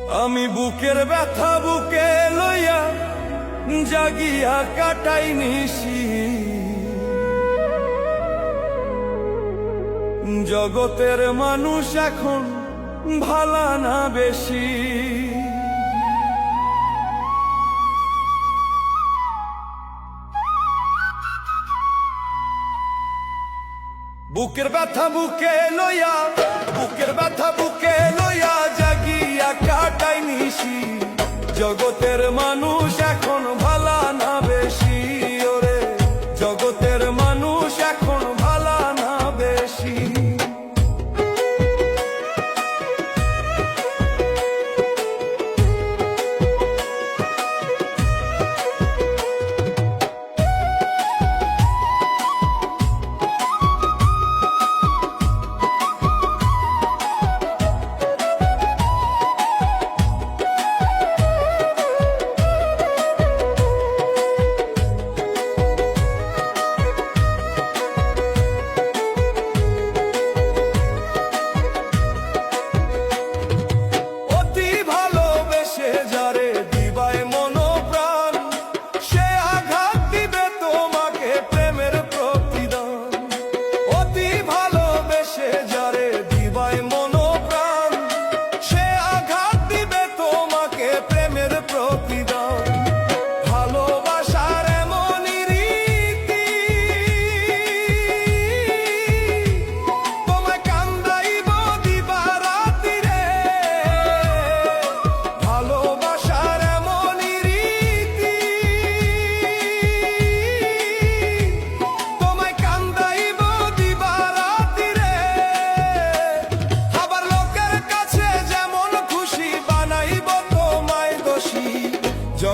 আমি বুকের ব্যথা বুকে লইয়া জাগিয়া কাটাই নিশি, জগতের মানুষ এখন ভালা না বেশি। বুকের ব্যথা বুকে লইয়া, বুকের ব্যথা বুকে লইয়া জাগিয়া কাটাই নিশি, জগতের মানুষ এখন ভালা না বেশি। ওরে জগতের মানুষ এখন ভালা না বেশি।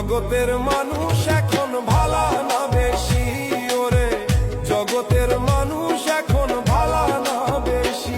জগতের মানুষ এখন ভালা না বেশি। ওরে জগতের মানুষ এখন ভালা না বেশি।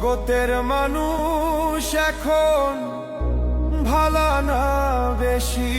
জগতের মানুষ এখন ভালো না বেশি।